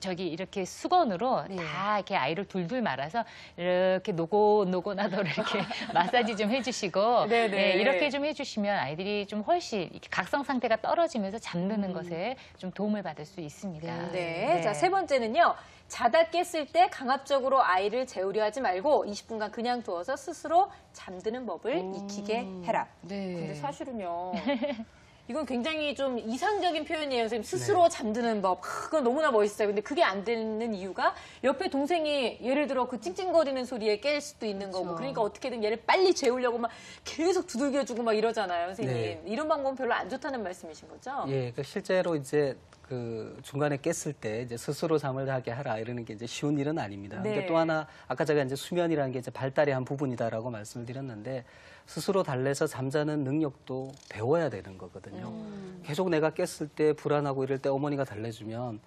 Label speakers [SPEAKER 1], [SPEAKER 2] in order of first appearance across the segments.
[SPEAKER 1] 저기 이렇게 수건으로
[SPEAKER 2] 네.
[SPEAKER 1] 다 이렇게 아이를 둘둘 말아서 이렇게 노곤노곤하도록 이렇게 마사지 좀 해주시고 네, 이렇게 좀 해주시면 아이들이 좀 훨씬 이렇게 각성 상태가 떨어지면서 잠드는 것에 좀 도움을 받을 수 있습니다.
[SPEAKER 3] 네. 자, 세 번째는요. 자다 깼을 때 강압적으로 아이를 재우려 하지 말고 20분간 그냥 두어서 스스로 잠드는 법을 익히게 해라.
[SPEAKER 2] 네.
[SPEAKER 3] 근데 사실은요. 이건 굉장히 좀 이상적인 표현이에요. 선생님. 스스로 잠드는 법. 그건 너무나 멋있어요. 근데 그게 안 되는 이유가 옆에 동생이 예를 들어 그 찡찡거리는 소리에 깰 수도 있는 거고. 그러니까 어떻게든 얘를 빨리 재우려고 막 계속 두들겨주고 막 이러잖아요, 선생님.
[SPEAKER 4] 네.
[SPEAKER 3] 이런 방법은 별로 안 좋다는 말씀이신 거죠?
[SPEAKER 4] 예, 그 실제로 이제 그 중간에 깼을 때 이제 스스로 잠을 자게 하라 이러는 게 이제 쉬운 일은 아닙니다.
[SPEAKER 3] 네.
[SPEAKER 4] 근데 또 하나 아까 제가 이제 수면이라는 게 이제 발달의 한 부분이다라고 말씀을 드렸는데 스스로 달래서 잠자는 능력도 배워야 되는 거거든요. 계속 내가 깼을 때 불안하고 이럴 때 어머니가 달래주면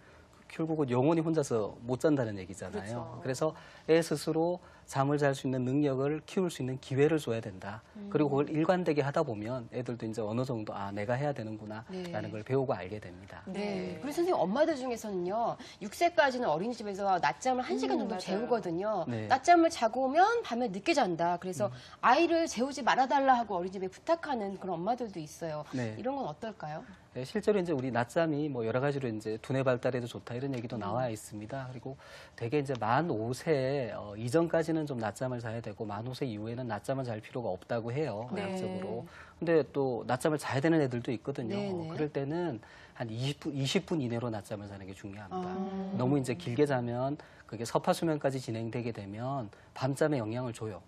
[SPEAKER 4] 결국은 영원히 혼자서 못 잔다는 얘기잖아요.
[SPEAKER 3] 그렇죠.
[SPEAKER 4] 그래서 애 스스로 잠을 잘 수 있는 능력을 키울 수 있는 기회를 줘야 된다. 그리고 그걸 일관되게 하다 보면 애들도 이제 어느 정도 내가 해야 되는구나라는 걸 배우고 알게 됩니다.
[SPEAKER 2] 네. 그리고 선생님 엄마들 중에서는요. 6세까지는 어린이집에서 낮잠을 1시간 정도
[SPEAKER 3] 맞아요.
[SPEAKER 2] 재우거든요.
[SPEAKER 4] 네.
[SPEAKER 2] 낮잠을 자고 오면 밤에 늦게 잔다. 그래서 아이를 재우지 말아달라 하고 어린이집에 부탁하는 그런 엄마들도 있어요.
[SPEAKER 4] 네.
[SPEAKER 2] 이런 건 어떨까요?
[SPEAKER 4] 네, 실제로 이제 우리 낮잠이 뭐 여러 가지로 이제 두뇌 발달에도 좋다 이런 얘기도 나와 있습니다. 그리고 되게 이제 만 5세 이전까지는 좀 낮잠을 자야 되고 만 5세 이후에는 낮잠을 잘 필요가 없다고 해요.
[SPEAKER 3] 네.
[SPEAKER 4] 의학적으로. 근데 또 낮잠을 자야 되는 애들도 있거든요.
[SPEAKER 2] 네네.
[SPEAKER 4] 그럴 때는 한 20분 이내로 낮잠을 자는 게 중요합니다. 너무 이제 길게 자면 그게 서파수면까지 진행되게 되면 밤잠에 영향을 줘요.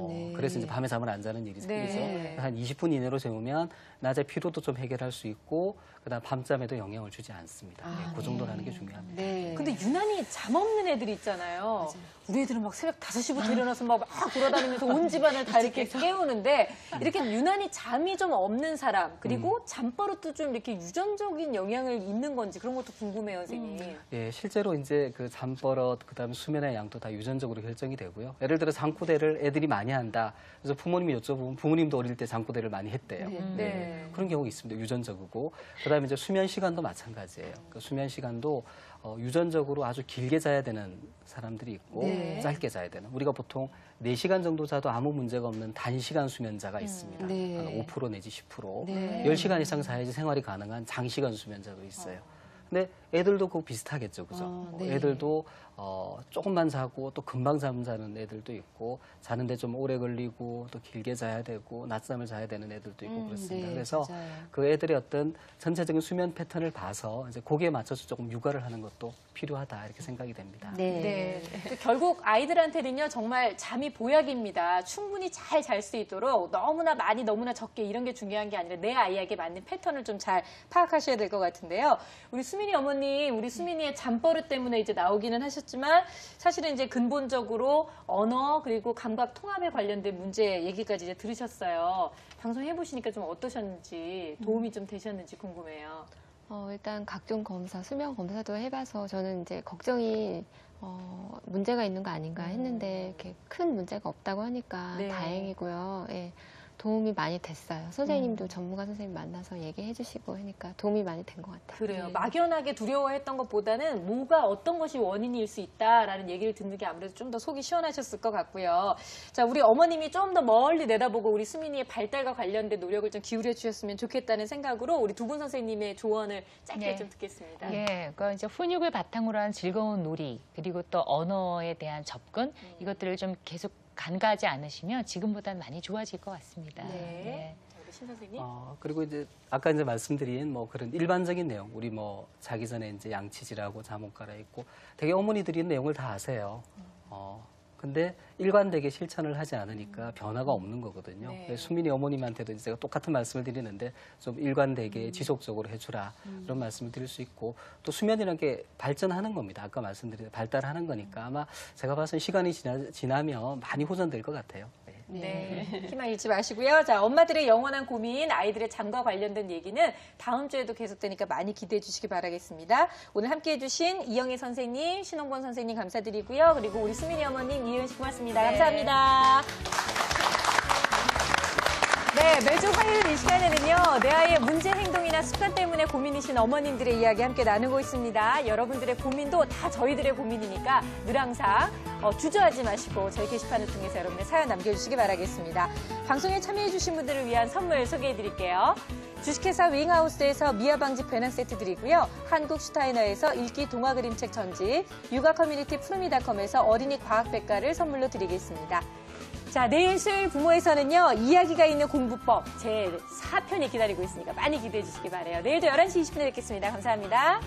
[SPEAKER 2] 네.
[SPEAKER 4] 그래서 이제 밤에 잠을 안 자는 일이 생기죠.
[SPEAKER 3] 네.
[SPEAKER 4] 한 20분 이내로 재우면 낮에 피로도 좀 해결할 수 있고 그다음 밤잠에도 영향을 주지 않습니다. 네, 그 정도라는 게 중요합니다.
[SPEAKER 2] 네.
[SPEAKER 3] 근데 유난히 잠 없는 애들이 있잖아요. 우리 애들은 막 새벽 5시부터 일어나서 막 돌아다니면서 온 집안을 다 이렇게 깨우는데 이렇게 유난히 잠이 좀 없는 사람 그리고 잠버릇도 좀 이렇게 유전적인 영향을 있는 건지 그런 것도 궁금해요, 선생님.
[SPEAKER 4] 예, 실제로 이제 그 잠버릇 그다음에 수면의 양도 다 유전적으로 결정이 되고요. 예를 들어 잠꼬대를 애들이 많이 한다. 그래서 부모님이 여쭤보면 부모님도 어릴 때 잠꼬대를 많이 했대요.
[SPEAKER 3] 네.
[SPEAKER 4] 그런 경우가 있습니다. 유전적이고. 그다음에 이제 수면 시간도 마찬가지예요. 그 수면 시간도 유전적으로 아주 길게 자야 되는 사람들이 있고 짧게 자야 되는. 우리가 보통 4시간 정도 자도 아무 문제가 없는 단시간 수면자가 있습니다.
[SPEAKER 2] 네.
[SPEAKER 4] 한 5% 내지 10%.
[SPEAKER 2] 네.
[SPEAKER 4] 10시간 이상 자야지 생활이 가능한 장시간 수면자도 있어요. 근데 애들도 그거 비슷하겠죠, 그죠?
[SPEAKER 2] 네.
[SPEAKER 4] 애들도 조금만 자고 또 금방 잠자는 애들도 있고 자는데 좀 오래 걸리고 또 길게 자야 되고 낮잠을 자야 되는 애들도 있고 그렇습니다.
[SPEAKER 2] 네,
[SPEAKER 4] 그래서
[SPEAKER 2] 맞아요.
[SPEAKER 4] 그 애들의 어떤 전체적인 수면 패턴을 봐서 이제 거기에 맞춰서 조금 육아를 하는 것도 필요하다 이렇게 생각이 됩니다.
[SPEAKER 3] 네. 결국 아이들한테는요, 정말 잠이 보약입니다. 충분히 잘 잘 수 있도록 너무나 많이, 너무나 적게 이런 게 중요한 게 아니라 내 아이에게 맞는 패턴을 좀 잘 파악하셔야 될 것 같은데요. 우리 수민이 어머님, 우리 수민이의 잠버릇 때문에 이제 나오기는 하셨지만 사실은 이제 근본적으로 언어 그리고 감각 통합에 관련된 문제 얘기까지 이제 들으셨어요. 방송 해보시니까 좀 어떠셨는지 도움이 좀 되셨는지 궁금해요.
[SPEAKER 5] 일단 각종 검사, 수면 검사도 해봐서 저는 이제 걱정이 문제가 있는 거 아닌가 했는데 이렇게 큰 문제가 없다고 하니까
[SPEAKER 3] 네.
[SPEAKER 5] 다행이고요. 예, 도움이 많이 됐어요. 선생님도 전문가 선생님 만나서 얘기해 주시고 하니까 도움이 많이 된 것 같아요.
[SPEAKER 3] 그래요.
[SPEAKER 5] 네.
[SPEAKER 3] 막연하게 두려워했던 것보다는 뭐가 어떤 것이 원인일 수 있다라는 얘기를 듣는 게 아무래도 좀 더 속이 시원하셨을 것 같고요. 자, 우리 어머님이 좀 더 멀리 내다보고 우리 수민이의 발달과 관련된 노력을 좀 기울여 주셨으면 좋겠다는 생각으로 우리 두 분 선생님의 조언을 짧게
[SPEAKER 1] 네.
[SPEAKER 3] 좀 듣겠습니다.
[SPEAKER 1] 예, 그 이제 훈육을 바탕으로 한 즐거운 놀이 그리고 또 언어에 대한 접근 이것들을 좀 계속 간과하지 않으시면 지금보다는 많이 좋아질 것 같습니다.
[SPEAKER 3] 네. 자, 우리 신 선생님.
[SPEAKER 4] 그리고 이제 아까 이제 말씀드린 뭐 그런 일반적인 내용, 우리 뭐 자기 전에 이제 양치질하고 잠옷 갈아입고 되게 어머니들이 내용을 다 아세요. 근데 일관되게 실천을 하지 않으니까 변화가 없는 거거든요.
[SPEAKER 3] 네.
[SPEAKER 4] 그래서 수민이 어머님한테도 제가 똑같은 말씀을 드리는데 좀 일관되게 지속적으로 해주라 이런 말씀을 드릴 수 있고 또 수면이라는 게 발전하는 겁니다. 아까 말씀드린 발달하는 거니까 아마 제가 봐서는 시간이 지나면 많이 호전될 것 같아요.
[SPEAKER 3] 네. 희망 잃지 마시고요. 자, 엄마들의 영원한 고민, 아이들의 잠과 관련된 얘기는 다음 주에도 계속되니까 많이 기대해 주시기 바라겠습니다. 오늘 함께해 주신 이영애 선생님, 신홍권 선생님 감사드리고요. 그리고 우리 수민이 어머님, 이혜은 씨 고맙습니다. 감사합니다. 네, 네, 매주 화요일 이 시간에는요, 내 아이의 문제 행동이나 습관 때문에 고민이신 어머님들의 이야기 함께 나누고 있습니다. 여러분들의 고민도 다 저희들의 고민이니까 늘 항상 주저하지 마시고 저희 게시판을 통해서 여러분의 사연 남겨주시기 바라겠습니다. 방송에 참여해주신 분들을 위한 선물 소개해드릴게요. 주식회사 윙하우스에서 미아방지 배낭 세트 드리고요. 한국 슈타이너에서 읽기 동화 그림책 전집, 육아 커뮤니티 푸르미닷컴에서 어린이 과학백과를 선물로 드리겠습니다. 자, 내일 수요일 부모에서는요, 이야기가 있는 공부법 제 4편이 기다리고 있으니까 많이 기대해 주시기 바라요. 내일도 11시 20분에 뵙겠습니다. 감사합니다.